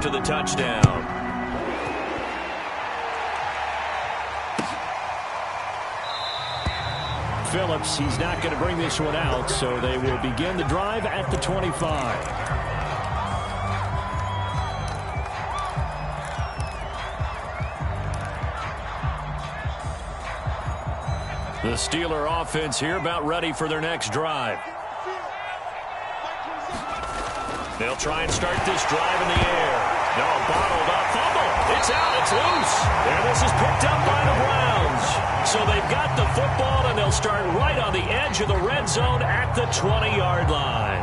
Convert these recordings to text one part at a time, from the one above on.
after the touchdown. Phillips, he's not going to bring this one out, so they will begin the drive at the 25. The Steeler offense here about ready for their next drive. They'll try and start this drive in the air. No, bottled up, fumble. It's out, it's loose. And this is picked up by the Browns. So they've got the football, and they'll start right on the edge of the red zone at the 20-yard line.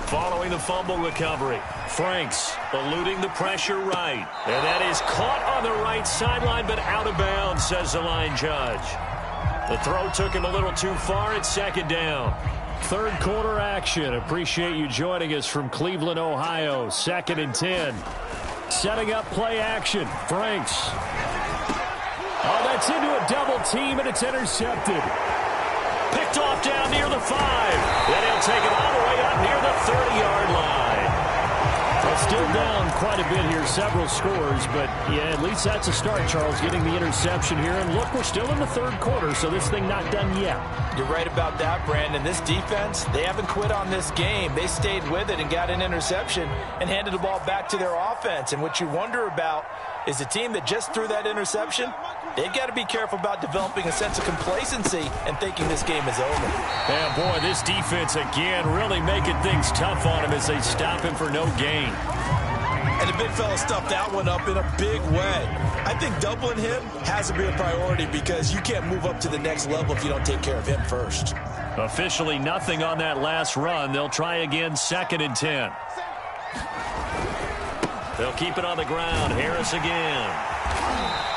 Following the fumble recovery, Franks eluding the pressure right. And that is caught on the right sideline, but out of bounds, says the line judge. The throw took him a little too far. It's second down. Third quarter action. Appreciate you joining us from Cleveland, Ohio. 2nd and 10. Setting up play action. Franks. Oh, that's into a double team, and it's intercepted. Picked off down near the 5. Then he'll take it all the way up near the 30-yard line. Well, still down quite a bit here, several scores, but yeah, at least that's a start, Charles, getting the interception here. And look, we're still in the third quarter, so this thing not done yet. You're right about that, Brandon. This defense, they haven't quit on this game. They stayed with it and got an interception and handed the ball back to their offense. And what you wonder about is the team that just threw that interception, they've got to be careful about developing a sense of complacency and thinking this game is over. And boy, this defense again really making things tough on him as they stop him for no gain. And the big fella stuffed that one up in a big way. I think doubling him has to be a priority because you can't move up to the next level if you don't take care of him first. Officially nothing on that last run. They'll try again, 2nd and 10. They'll keep it on the ground. Harris again.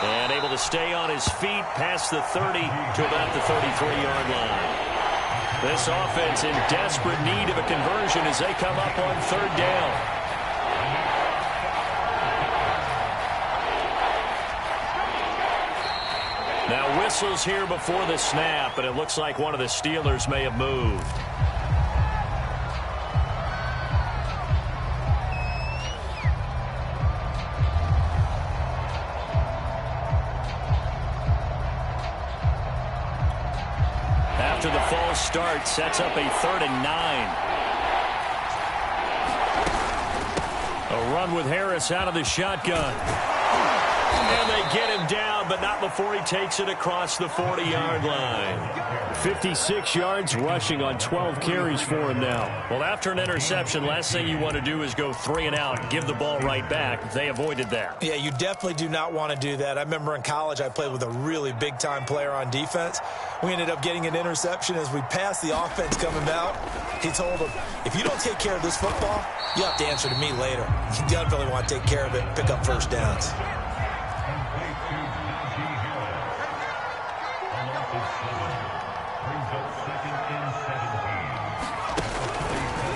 And able to stay on his feet past the 30 to about the 33-yard line. This offense in desperate need of a conversion as they come up on 3rd down. Now whistles here before the snap, and it looks like one of the Steelers may have moved. After the false start, sets up a 3rd and 9. A run with Harris out of the shotgun. And they get him down, but not before he takes it across the 40-yard line. 56 yards rushing on 12 carries for him now. Well, after an interception, last thing you want to do is go 3 and out, give the ball right back. They avoided that. Yeah, you definitely do not want to do that. I remember in college I played with a really big-time player on defense. We ended up getting an interception as we passed the offense coming out. He told him, if you don't take care of this football, you have to answer to me later. You definitely want to take care of it and pick up first downs.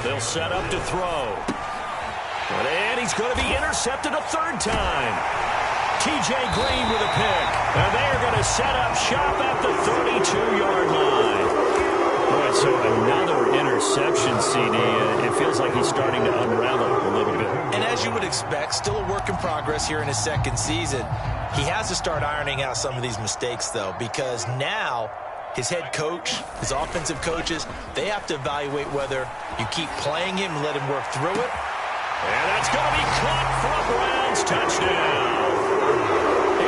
They'll set up to throw. And he's going to be intercepted a 3rd time. T.J. Green with a pick. And they are going to set up shop at the 32-yard line. Boy, so another interception, CD. It feels like he's starting to unravel a little bit. And as you would expect, still a work in progress here in his 2nd season. He has to start ironing out some of these mistakes, though, because now his head coach, his offensive coaches, they have to evaluate whether you keep playing him and let him work through it. And that's going to be caught for a Browns touchdown.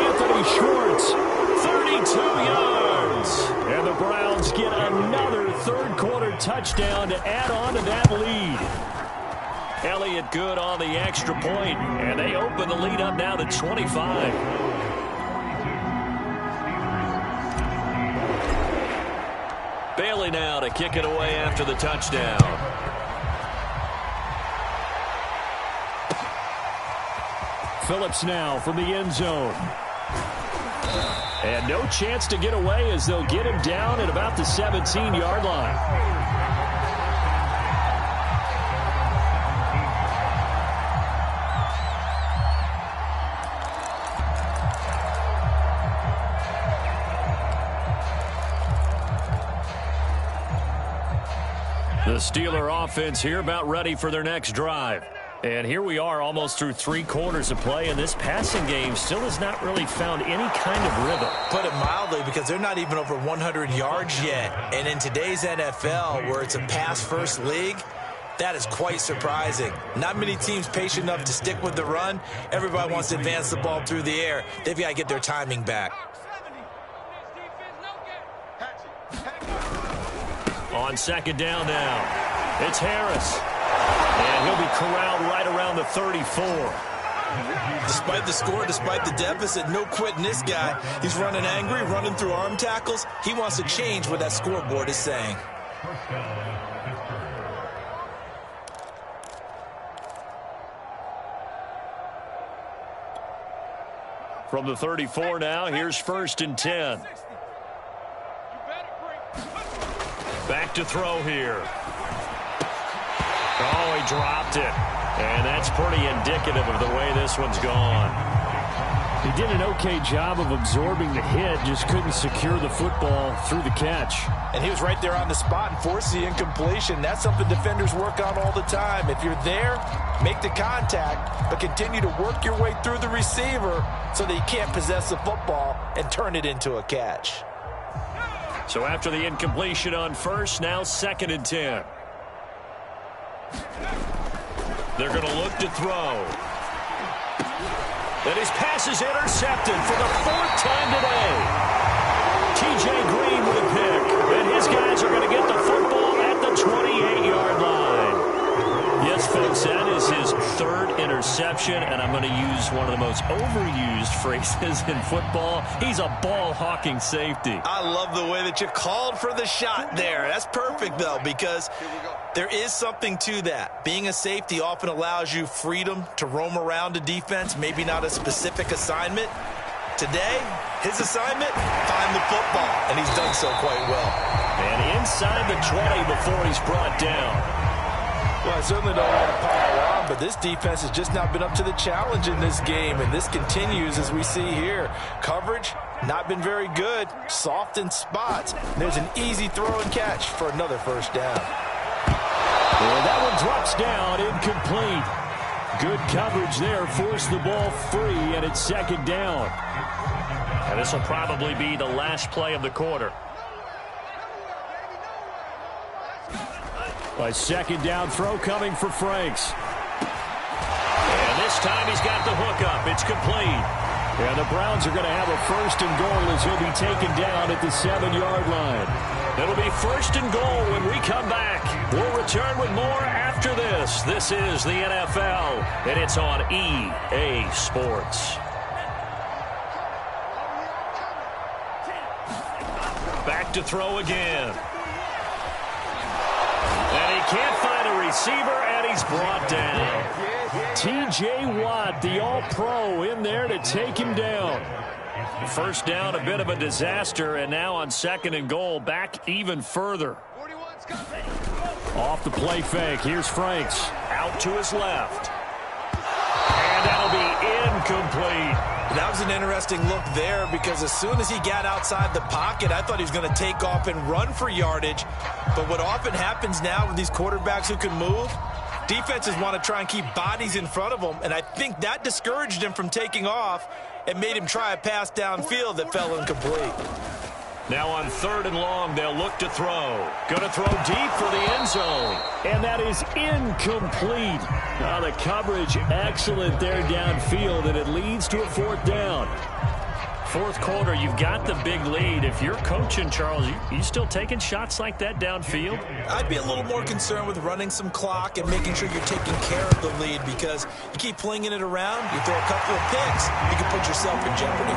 Anthony Schwartz, 32 yards. And the Browns get another 3rd quarter touchdown to add on to that lead. Elliott good on the extra point, and they open the lead up now to 25. Bailey now to kick it away after the touchdown. Phillips now from the end zone. And no chance to get away as they'll get him down at about the 17-yard line. The Steeler offense here about ready for their next drive. And here we are almost through 3 quarters of play, and this passing game still has not really found any kind of rhythm. Put it mildly, because they're not even over 100 yards yet. And in today's NFL, where it's a pass-first league, that is quite surprising. Not many teams patient enough to stick with the run. Everybody wants to advance the ball through the air. They've got to get their timing back. On second down now, it's Harris. And he'll be corralled right around the 34. Despite the score, despite the deficit, no quitting this guy. He's running angry, running through arm tackles. He wants to change what that scoreboard is saying. From the 34 now, here's 1st and 10. Back to throw here. Oh, he dropped it. And that's pretty indicative of the way this one's gone. He did an okay job of absorbing the hit, just couldn't secure the football through the catch. And he was right there on the spot and forced the incompletion. That's something defenders work on all the time. If you're there, make the contact, but continue to work your way through the receiver so that you can't possess the football and turn it into a catch. So after the incompletion on 1st, now 2nd and 10. They're going to look to throw. And his pass is intercepted for the 4th time today. T.J. Green with a pick. And his guys are going to get the football at the 28-yard line. Yes, folks, that is his 3rd interception, and I'm going to use one of the most overused phrases in football. He's a ball-hawking safety. I love the way that you called for the shot there. That's perfect, though, because there is something to that. Being a safety often allows you freedom to roam around a defense, maybe not a specific assignment. Today, his assignment, find the football, and he's done so quite well. And inside the 20 before he's brought down. Well, I certainly don't want to pile on, but this defense has just not been up to the challenge in this game, and this continues as we see here. Coverage, not been very good, soft in spots. And there's an easy throw and catch for another 1st down. And that one drops down, incomplete. Good coverage there, forced the ball free, and it's 2nd down. And this will probably be the last play of the quarter. A 2nd down throw coming for Franks. And this time he's got the hook up. It's complete. And the Browns are going to have a 1st and goal as he'll be taken down at the 7-yard line. It'll be 1st and goal when we come back. We'll return with more after this. This is the NFL, and it's on EA Sports. Back to throw again. And he can't find a receiver, and he's brought down. T.J. Watt, the All-Pro, in there to take him down. 1st down, a bit of a disaster, and now on 2nd and goal, back even further. Off the play fake, here's Franks. Out to his left. And that'll be incomplete. That was an interesting look there, because as soon as he got outside the pocket, I thought he was going to take off and run for yardage. But what often happens now with these quarterbacks who can move, defenses want to try and keep bodies in front of them, and I think that discouraged him from taking off and made him try a pass downfield that fell incomplete. Now on 3rd and long, they'll look to throw. Going to throw deep for the end zone. And that is incomplete. The coverage excellent there downfield, and it leads to a 4th down. 4th quarter, you've got the big lead. If you're coaching, Charles, you still taking shots like that downfield? I'd be a little more concerned with running some clock and making sure you're taking care of the lead, because you keep flinging it around, you throw a couple of picks, you can put yourself in jeopardy.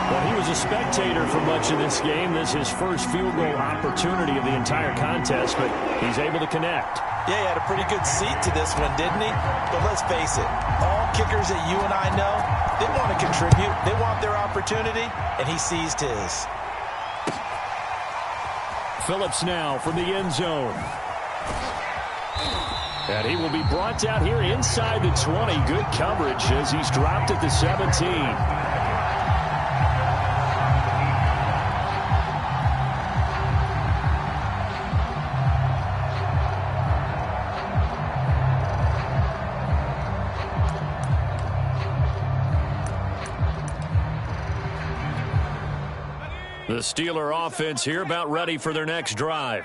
Well, he was a spectator for much of this game. This is his 1st field goal opportunity of the entire contest, but he's able to connect. Yeah, he had a pretty good seat to this one, didn't he? But let's face it, all kickers that you and I know, they want to contribute. They want their opportunity, and he seized his. Phillips now from the end zone. And he will be brought down here inside the 20. Good coverage as he's dropped at the 17. The Steeler offense here about ready for their next drive.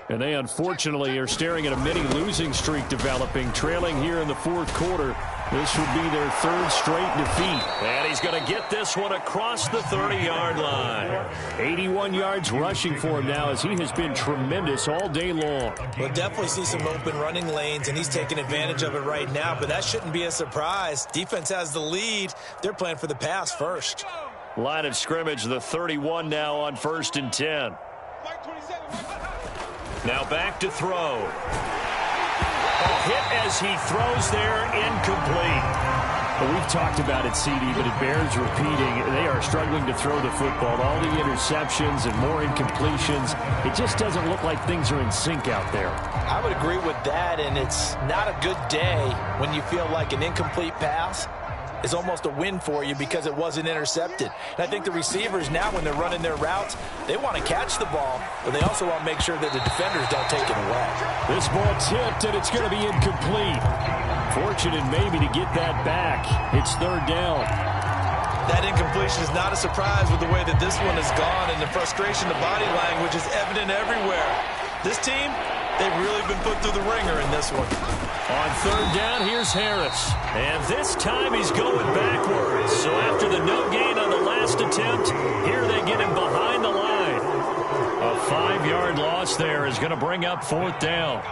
And they unfortunately are staring at a mini losing streak developing, trailing here in the fourth quarter. This would be their third straight defeat. And he's going to get this one across the 30-yard line. 81 yards rushing for him now as he has been tremendous all day long. We'll definitely see some open running lanes, and he's taking advantage of it right now, but that shouldn't be a surprise. Defense has the lead. They're playing for the pass first. Line of scrimmage, the 31 now on 1st and 10. Now back to throw. A hit as he throws there, incomplete. Well, we've talked about it, CD, but it bears repeating. They are struggling to throw the football. All the interceptions and more incompletions. It just doesn't look like things are in sync out there. I would agree with that, and it's not a good day when you feel like an incomplete pass is almost a win for you because it wasn't intercepted. And I think the receivers now, when they're running their routes, they want to catch the ball, but they also want to make sure that the defenders don't take it away. This ball tipped, and it's going to be incomplete. Fortunate maybe to get that back. It's third down. That incompletion is not a surprise with the way that this one has gone, and the frustration, the body language is evident everywhere. This team, they've really been put through the ringer in this one. On third down, here's Harris. And this time he's going backwards. So after the no gain on the last attempt, here they get him behind the line. A 5-yard loss there is going to bring up fourth down.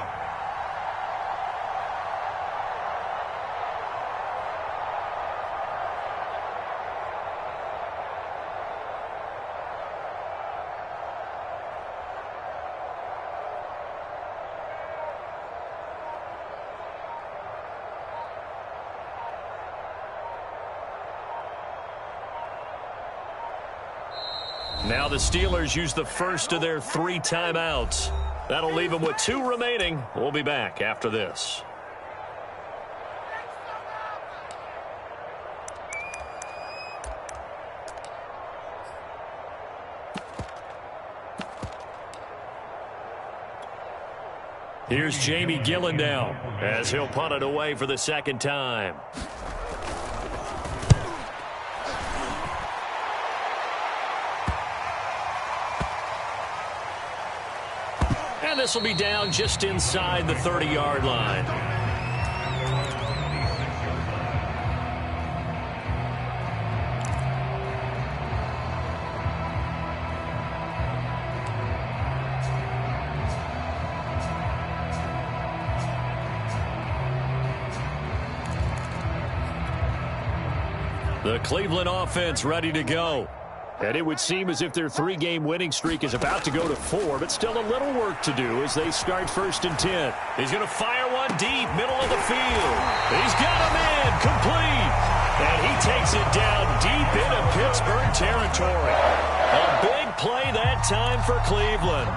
Now the Steelers use the first of their 3 timeouts. That'll leave them with 2 remaining. We'll be back after this. Here's Jamie Gillen now as he'll punt it away for the second time. And this will be down just inside the 30-yard line. The Cleveland offense ready to go. And it would seem as if their 3-game winning streak is about to go to 4, but still a little work to do as they start 1st and 10. He's going to fire one deep, middle of the field. He's got him in, complete. And he takes it down deep into Pittsburgh territory. A big play that time for Cleveland.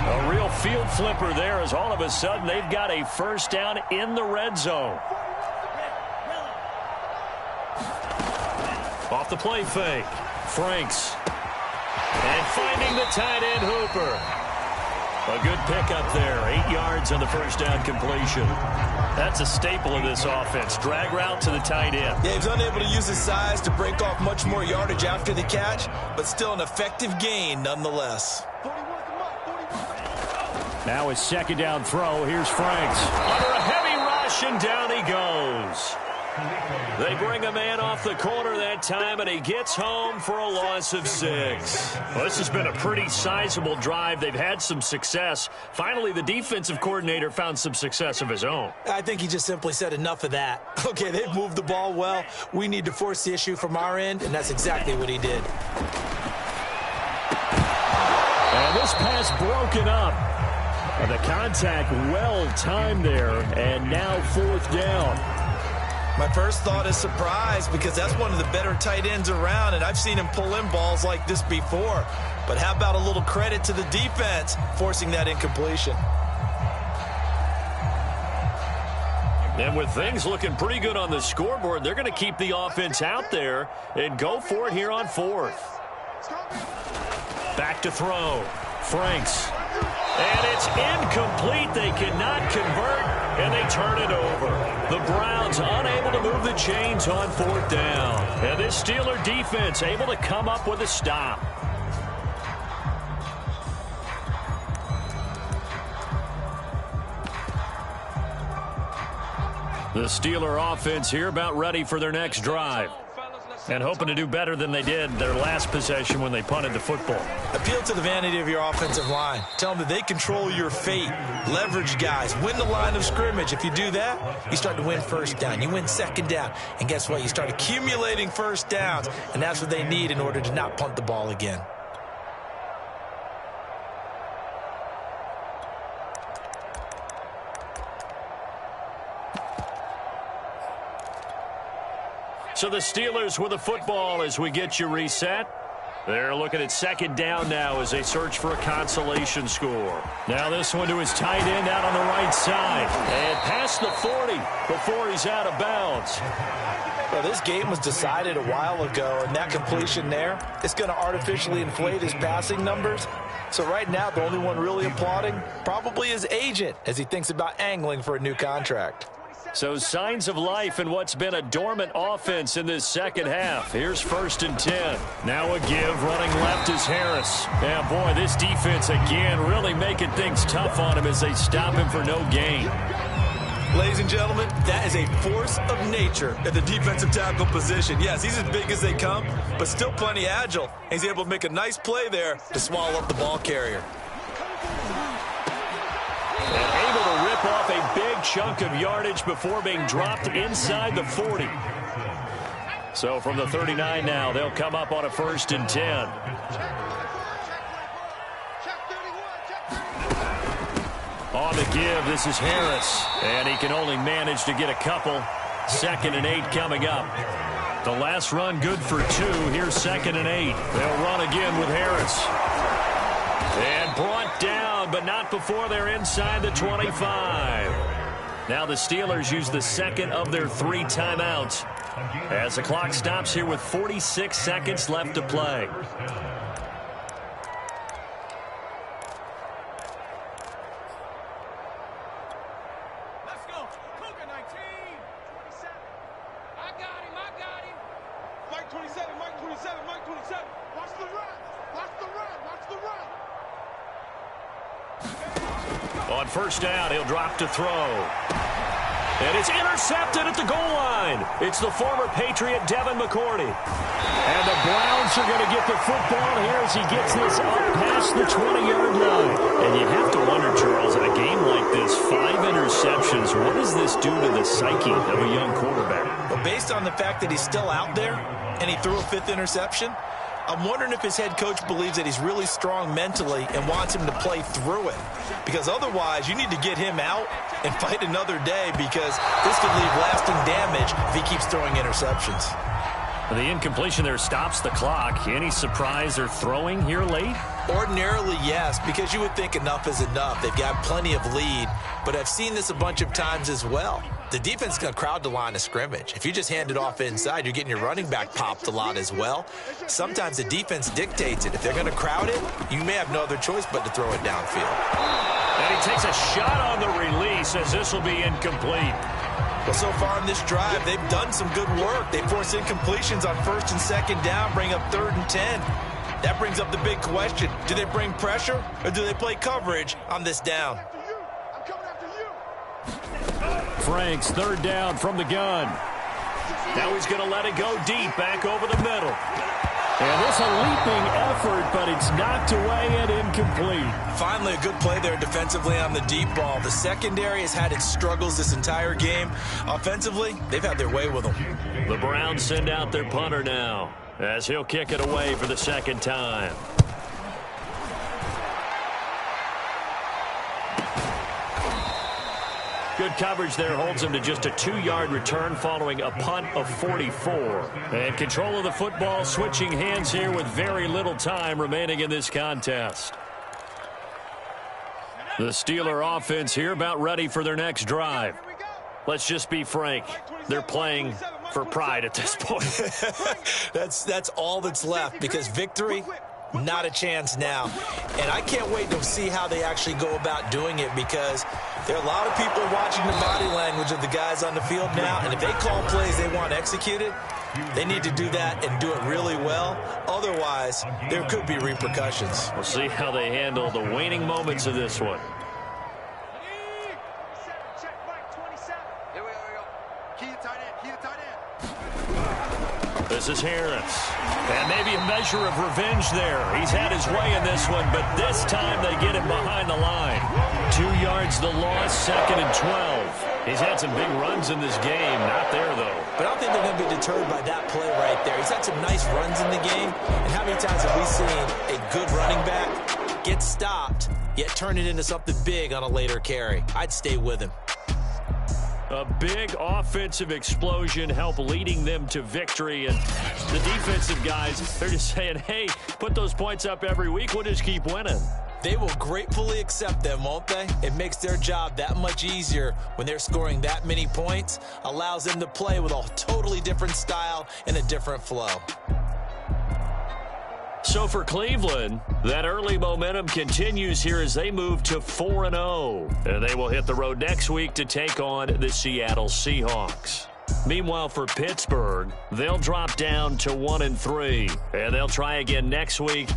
A real field flipper there as all of a sudden they've got a first down in the red zone. Off the play fake. Franks. And finding the tight end Hooper. A good pickup there. 8 yards on the first down completion. That's a staple of this offense. Drag route to the tight end. Yeah, he's unable to use his size to break off much more yardage after the catch, but still an effective gain nonetheless. Now his second down throw. Here's Franks. Under a heavy rush, and down he goes. They bring a man off the corner that time, and he gets home for a loss of 6. Well, this has been a pretty sizable drive. They've had some success. Finally, the defensive coordinator found some success of his own. I think he just simply said enough of that. Okay, they've moved the ball well. We need to force the issue from our end, and that's exactly what he did. And this pass broken up. And the contact well timed there, and now 4th down. My first thought is surprise because that's one of the better tight ends around, and I've seen him pull in balls like this before. But how about a little credit to the defense forcing that incompletion? And with things looking pretty good on the scoreboard, they're going to keep the offense out there and go for it here on 4th. Back to throw. Franks. And it's incomplete. They cannot convert, and they turn it over. The Browns unable to move the chains on 4th down. And this Steeler defense able to come up with a stop. The Steeler offense here about ready for their next drive. And hoping to do better than they did their last possession when they punted the football. Appeal to the vanity of your offensive line. Tell them that they control your fate. Leverage guys. Win the line of scrimmage. If you do that, you start to win first down. You win second down. And guess what? You start accumulating first downs. And that's what they need in order to not punt the ball again. So the Steelers with the football as we get you reset. They're looking at second down now as they search for a consolation score. Now this one to his tight end out on the right side. And past the 40 before he's out of bounds. Well, this game was decided a while ago, and that completion there, it's going to artificially inflate his passing numbers. So right now, the only one really applauding probably his agent as he thinks about angling for a new contract. So signs of life in what's been a dormant offense in this second half. Here's 1st and 10. Now a give. Running left is Harris. Yeah, boy, this defense again really making things tough on him as they stop him for no gain. Ladies and gentlemen, that is a force of nature at the defensive tackle position. Yes, he's as big as they come, but still plenty agile. He's able to make a nice play there to swallow up the ball carrier. And able to rip off a big chunk of yardage before being dropped inside the 40. So from the 39 now, they'll come up on a 1st and 10. On the give, this is Harris. And he can only manage to get a couple. 2nd and 8 coming up. The last run good for 2. Here's 2nd and 8. They'll run again with Harris. And brought down, but not before they're inside the 25. Now the Steelers use the second of their 3 timeouts as the clock stops here with 46 seconds left to play. Let's go. Cougar 19. 27. I got him. Mike 27, Mike 27, Mike 27. Watch the run. Watch the run. Watch the run. On 1st down, he'll drop to throw. And it's intercepted at the goal line. It's the former Patriot Devin McCourty. And the Browns are going to get the football here as he gets this up past the 20-yard line. And you have to wonder, Charles, in a game like this, 5 interceptions, what does this do to the psyche of a young quarterback? Well, based on the fact that he's still out there and he threw a 5th interception, I'm wondering if his head coach believes that he's really strong mentally and wants him to play through it. Because otherwise, you need to get him out and fight another day because this could leave lasting damage if he keeps throwing interceptions. The incompletion there stops the clock. Any surprise they're throwing here late? Ordinarily, yes, because you would think enough is enough. They've got plenty of lead, but I've seen this a bunch of times as well. The defense is going to crowd the line of scrimmage. If you just hand it off inside, you're getting your running back popped a lot as well. Sometimes the defense dictates it. If they're going to crowd it, you may have no other choice but to throw it downfield. And he takes a shot on the release as this will be incomplete. Well, so far in this drive, they've done some good work. They force incompletions on 1st and 2nd down, bring up 3rd and 10. That brings up the big question. Do they bring pressure or do they play coverage on this down? Franks, 3rd down from the gun. Now he's going to let it go deep, back over the middle. And this a leaping effort, but it's knocked away and incomplete. Finally, a good play there defensively on the deep ball. The secondary has had its struggles this entire game. Offensively, they've had their way with them. The Browns send out their punter now as he'll kick it away for the 2nd time. Good coverage there holds him to just a 2-yard return following a punt of 44. And control of the football switching hands here with very little time remaining in this contest. The Steeler offense here about ready for their next drive. Let's just be frank. They're playing for pride at this point. That's all that's left because victory, not a chance now. And I can't wait to see how they actually go about doing it because there are a lot of people watching the body language of the guys on the field now. And if they call plays they want executed, they need to do that and do it really well. Otherwise, there could be repercussions. We'll see how they handle the waning moments of this one. This is Harris. And maybe a measure of revenge there. He's had his way in this one, but this time they get him behind the line. 2 yards the loss, 2nd and 12. He's had some big runs in this game. Not there, though. But I don't think they're going to be deterred by that play right there. He's had some nice runs in the game. And how many times have we seen a good running back get stopped, yet turn it into something big on a later carry? I'd stay with him. A big offensive explosion helped leading them to victory. And the defensive guys, they're just saying, hey, put those points up every week. We'll just keep winning. They will gratefully accept them, won't they? It makes their job that much easier when they're scoring that many points. Allows them to play with a totally different style and a different flow. So for Cleveland, that early momentum continues here as they move to 4-0. And they will hit the road next week to take on the Seattle Seahawks. Meanwhile, for Pittsburgh, they'll drop down to 1-3. And they'll try again next week.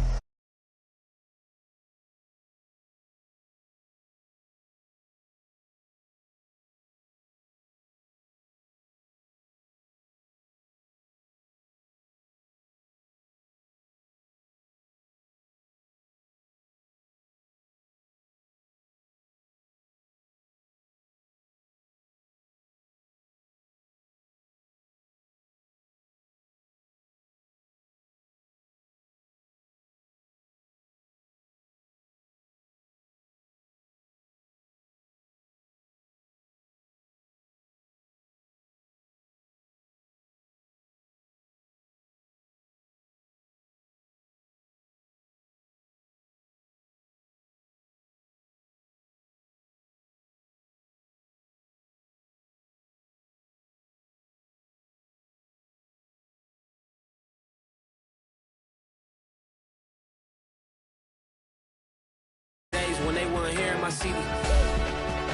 When they weren't here in my city,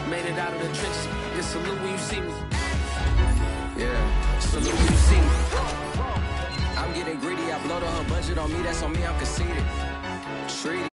made it out of the trenches. Just salute when you see me. Yeah, salute when you see me. I'm getting greedy. I blow to her budget on me. That's on me. I'm conceited. Treated.